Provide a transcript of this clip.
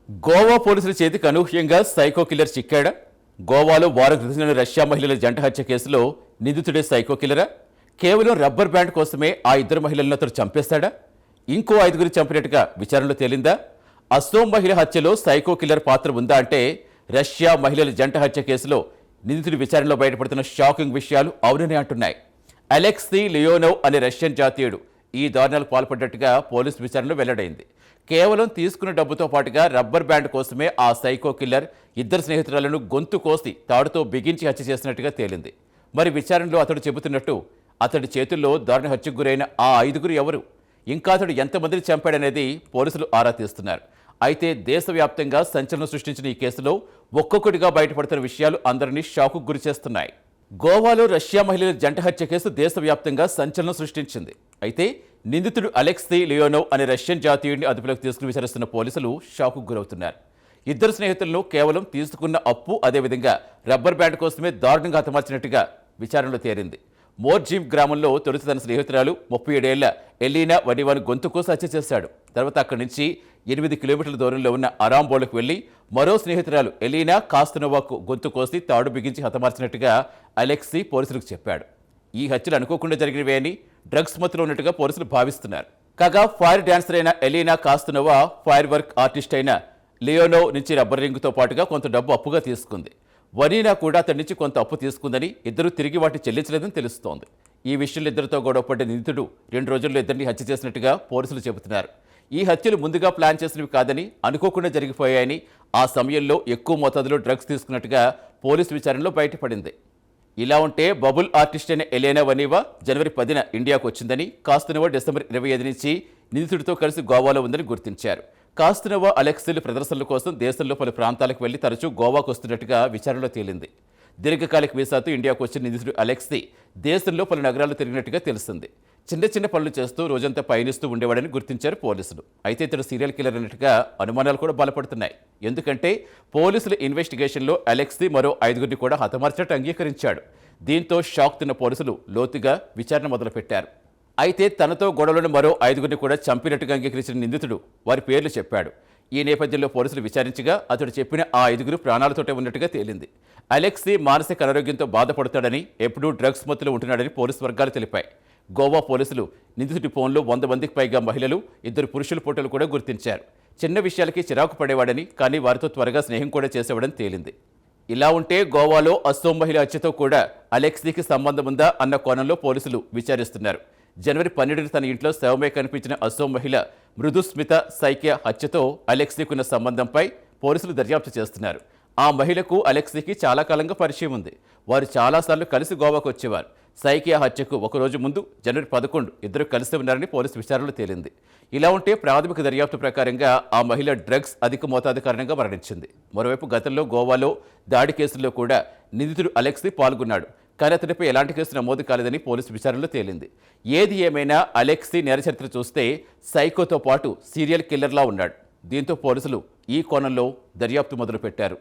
గోవా పోలీసుల చేతికి అనూహ్యంగా సైకో కిల్లర్ చిక్కాడా? గోవాలో వారం క్రితం రష్యా మహిళల జంట హత్య కేసులో నిందితుడే సైకో కిల్లరా? కేవలం రబ్బర్ బ్యాండ్ కోసమే ఆ ఇద్దరు మహిళలను అతడు చంపేస్తాడా? ఇంకో ఐదుగురు చంపినట్టుగా విచారణలో తేలిందా? అసోం మహిళ హత్యలో సైకో కిల్లర్ పాత్ర ఉందా అంటే రష్యా మహిళల జంట హత్య కేసులో నిందితుడి విచారణలో బయటపడుతున్న షాకింగ్ విషయాలు అవుననే అంటున్నాయి. అలెక్సీ లియోనోవ్ అనే రష్యన్ జాతీయుడు ఈ దారుణాలకు పాల్పడ్డట్టుగా పోలీసు విచారణలో వెల్లడైంది. కేవలం తీసుకున్న డబ్బుతో పాటుగా రబ్బర్ బ్యాండ్ కోసమే ఆ సైకో కిల్లర్ ఇద్దరు స్నేహితురాలను గొంతు కోసి తాడుతో బిగించి హత్య చేసినట్టుగా తేలింది. మరి విచారణలో అతడు చెబుతున్నట్టు అతడి చేతుల్లో దారుణ హత్యకు గురైన ఆ ఐదుగురు ఎవరు, ఇంకా అతడు ఎంతమందిని చంపాడనేది పోలీసులు ఆరా తీస్తున్నారు. అయితే దేశవ్యాప్తంగా సంచలనం సృష్టించిన ఈ కేసులో ఒక్కొక్కటిగా బయటపడుతున్న విషయాలు అందరినీ షాకుకు గురి చేస్తున్నాయి. గోవాలో రష్యా మహిళల జంట హత్య కేసు దేశవ్యాప్తంగా సంచలనం సృష్టించింది. అయితే నిందితుడు అలెక్సీ లియోనోవ్ అనే రష్యన్ జాతీయుడిని అదుపులోకి తీసుకుని విచారిస్తున్న పోలీసులు షాకుకు గురవుతున్నారు. ఇద్దరు స్నేహితులను కేవలం తీసుకున్న అప్పు అదేవిధంగా రబ్బర్ బ్యాండ్ కోసమే దారుణంగా హతమార్చినట్టుగా విచారణలో తేలింది. మోర్జిమ్ గ్రామంలో తొలుత తన స్నేహితురాలు 37 ఏళ్ల ఎలీనా వనివాను గొంతు కోసి హత్య చేశాడు. తర్వాత అక్కడి నుంచి 8 కిలోమీటర్ల దూరంలో ఉన్న అరాంబోలకు వెళ్లి మరో స్నేహితురాలు ఎలీనా కాస్తనోవాకు గొంతు కోసి తాడు బిగించి హతమార్చినట్టుగా అలెక్సీ పోలీసులకు చెప్పాడు. ఈ హత్యలు అనుకోకుండా జరిగినవే అని డ్రగ్స్ మత్తులో ఉన్నట్టుగా పోలీసులు భావిస్తున్నారు. కాగా ఫైర్ డాన్సర్ అయిన ఎలీనా కాస్తనోవా ఫైర్ వర్క్ ఆర్టిస్ట్ అయిన లియోనోవ్ నుంచి రబ్బర్ రింగ్తో పాటుగా కొంత డబ్బు అప్పుగా తీసుకుంది. వనీనా కూడా అతడి నుంచి కొంత అప్పు తీసుకుందని, ఇద్దరు తిరిగి వాటిని చెల్లించలేదని తెలుస్తోంది. ఈ విషయంలో ఇద్దరితో గొడవపడ్డ నిందితుడు 2 రోజుల్లో ఇద్దరిని హత్య చేసినట్టుగా పోలీసులు చెబుతున్నారు. ఈ హత్యలు ముందుగా ప్లాన్ చేసినవి కాదని, అనుకోకుండా జరిగిపోయాయని, ఆ సమయంలో ఎక్కువ మోతాదులో డ్రగ్స్ తీసుకున్నట్టుగా పోలీసు విచారణలో బయటపడింది. ఇలా ఉంటే బబుల్ ఆర్టిస్ట్ అయిన ఎలీనా వనీవా జనవరి 10న ఇండియాకు వచ్చిందని, కాస్తనోవా డిసెంబర్ 25 నుంచి నిందితుడితో కలిసి గోవాలో ఉందని గుర్తించారు. కాస్తనోవా అలెక్సీలు ప్రదర్శనల కోసం దేశంలో పలు ప్రాంతాలకు వెళ్లి తరచూ గోవాకు వస్తున్నట్టుగా విచారణలో తేలింది. దీర్ఘకాలిక వీసాతో ఇండియాకు వచ్చిన నిందితుడు అలెక్సీ దేశంలో పలు నగరాల్లో తిరిగినట్టుగా తెలిసింది. చిన్న చిన్న పనులు చేస్తూ రోజంతా పయనిస్తూ ఉండేవాడని గుర్తించారు పోలీసులు. అయితే ఇతడు సీరియల్ కిల్లర్ అన్నట్టుగా అనుమానాలు కూడా బలపడుతున్నాయి. ఎందుకంటే పోలీసుల ఇన్వెస్టిగేషన్లో అలెక్సీ మరో 5గురిని కూడా హతమార్చినట్టు అంగీకరించాడు. దీంతో షాక్ తిన్న పోలీసులు లోతుగా విచారణ మొదలుపెట్టారు. అయితే తనతో గొడవలను మరో 5గురిని కూడా చంపినట్టుగా అంగీకరించిన నిందితుడు వారి పేర్లు చెప్పాడు. ఈ నేపథ్యంలో పోలీసులు విచారించగా అతడు చెప్పిన ఆ 5గురు ప్రాణాలతోటే ఉన్నట్టుగా తేలింది. అలెక్సీ మానసిక అనారోగ్యంతో బాధపడుతాడని, ఎప్పుడూ డ్రగ్స్ మత్తులో ఉంటున్నాడని పోలీసు వర్గాలు తెలిపాయి. గోవా పోలీసులు నిందితుడి ఫోన్లో 100 మందికి పైగా మహిళలు, 2 పురుషుల ఫోటోలు కూడా గుర్తించారు. చిన్న విషయాలకి చిరాకు పడేవాడని, కానీ వారితో త్వరగా స్నేహం కూడా చేసేవాడని తేలింది. ఇలా ఉంటే గోవాలో అసోం మహిళ హత్యతో కూడా అలెక్సీకి సంబంధం ఉందా అన్న కోణంలో పోలీసులు విచారిస్తున్నారు. జనవరి 12న తన ఇంట్లో శవమే కనిపించిన అసోం మహిళ మృదుస్మిత సైకియా హత్యతో అలెక్సీకున్న సంబంధంపై పోలీసులు దర్యాప్తు చేస్తున్నారు. ఆ మహిళకు అలెక్సీకి చాలా కాలంగా పరిచయం ఉంది. వారు చాలాసార్లు కలిసి గోవాకు వచ్చేవారు. సైకియా హత్యకు ఒకరోజు ముందు జనవరి 11 ఇద్దరు కలిసి ఉన్నారని పోలీసు విచారణలో తేలింది. ఇలా ఉంటే ప్రాథమిక దర్యాప్తు ప్రకారంగా ఆ మహిళ డ్రగ్స్ అధిక మోతాదు కారణంగా మరణించింది. మరోవైపు గతంలో గోవాలో దాడి కేసుల్లో కూడా నిందితుడు అలెక్సీ పాల్గొన్నాడు. కానీ అతడిపై ఎలాంటి కేసు నమోదు కాలేదని పోలీసు విచారణలో తేలింది. ఏది ఏమైనా అలెక్సీ నేర చరిత్ర చూస్తే సైకోతో పాటు సీరియల్ కిల్లర్లా ఉన్నాడు. దీంతో పోలీసులు ఈ కోణంలో దర్యాప్తు మొదలుపెట్టారు.